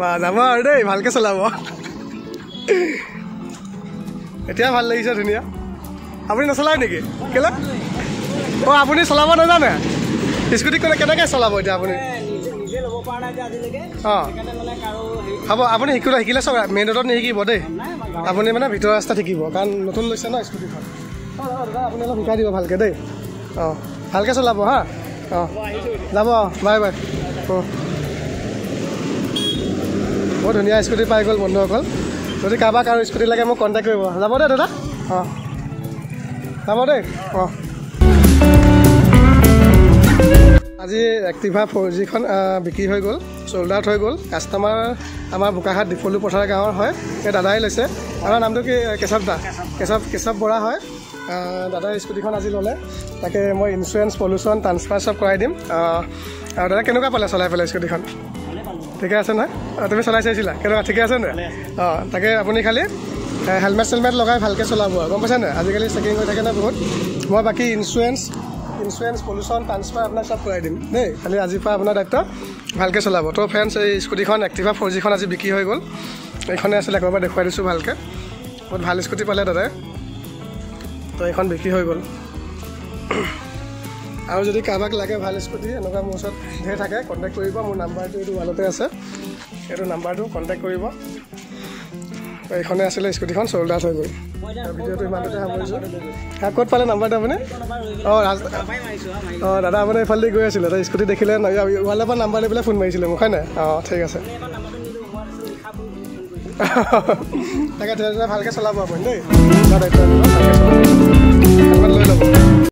বা যাব আৰু দেই ভালকৈ চলাব এতিয়া ভাল লাগিছে ধুনীয়া আপুনি নচলায় নেকি কেলে অঁ আপুনি চলাব নাজানে স্কুটি কেনেকৈ চলাব এতিয়া আপুনি অঁ হ'ব আপুনি শিকিলে চব মেইন ৰোডত নিশিকিব দেই আপুনি মানে ভিতৰৰ ৰাস্তাত শিকিব কাৰণ নতুন লৈছে ন স্কুটিখন অঁ দাদা আপুনি অলপ শিকাই দিব ভালকৈ দেই অঁ ভালকৈ চলাব হা অঁ যাব বাই বাই অঁ বৰ ধুনীয়া স্কুটি পাই গ'ল বন্ধুসকল যদি কাৰোবাক আৰু স্কুটি লাগে মোক কণ্টেক্ট কৰিব যাব দেই দাদা অঁ যাব দেই অঁ আজি এক্টিভা 4Gখন বিক্ৰী হৈ গ'ল চল্ড আউট হৈ গ'ল কাষ্টমাৰ আমাৰ বোকাখাট ডিফলু পথাৰ গাঁৱৰ হয় এই দাদাই লৈছে আমাৰ নামটো কি কেশৱ দা কেশৱ বৰা হয় দাদাৰ স্কুটিখন আজি ল'লে তাকে মই ইঞ্চুৰেঞ্চ পলিউশ্যন ট্ৰান্সফাৰ চব কৰাই দিম আৰু দাদা কেনেকুৱা পালে চলাই পেলাই স্কুটিখন ঠিকে আছে নহয় তুমি চলাই চাইছিলা কেনেকুৱা ঠিকে আছে নে অঁ তাকে আপুনি খালি হেলমেট লগাই ভালকৈ চলাব আৰু গম পাইছে নে আজিকালি চেকিং হৈ থাকে ন বহুত মই বাকী ইঞ্চুৰেঞ্চ পলিউশ্যন ট্ৰান্সফাৰ আপোনাক চব কৰাই দিম দেই খালি আজিৰ পৰা আপোনাৰ দায়িত্ব ভালকৈ চলাব তো ফ্ৰেণ্ডছ এই স্কুটিখন এক্টিভা 4Gখন আজি বিক্ৰী হৈ গ'ল এইখনে আছিলে একবাৰ দেখুৱাই দিছোঁ ভালকৈ বহুত ভাল স্কুটি পালে দাদাই তো এইখন বিক্ৰী হৈ গ'ল আৰু যদি কাৰোবাক লাগে ভাল স্কুটি এনেকুৱা মোৰ ওচৰত ধেৰ থাকে কণ্টেক্ট কৰিব মোৰ নাম্বাৰটো এইটো ৱালতে আছে এইটো নাম্বাৰটো কণ্টেক্ট কৰিব এইখনে আছিলে স্কুটিখন চল্ড আউট হৈ গ'ল ভিডিঅ'টো ইমানতে সামৰিছোঁ ক'ত পালে নাম্বাৰটো আপুনি অঁ দাদা আপুনি এইফালেদি গৈ আছিলে তাই স্কুটি দেখিলে ৱালৰ পৰা নাম্বাৰ লৈ পেলাই ফোন মাৰিছিলে মোক হয় নাই অঁ ঠিক আছে তাকে ভালকৈ চলাব আপুনি দেই লৈ ল'ব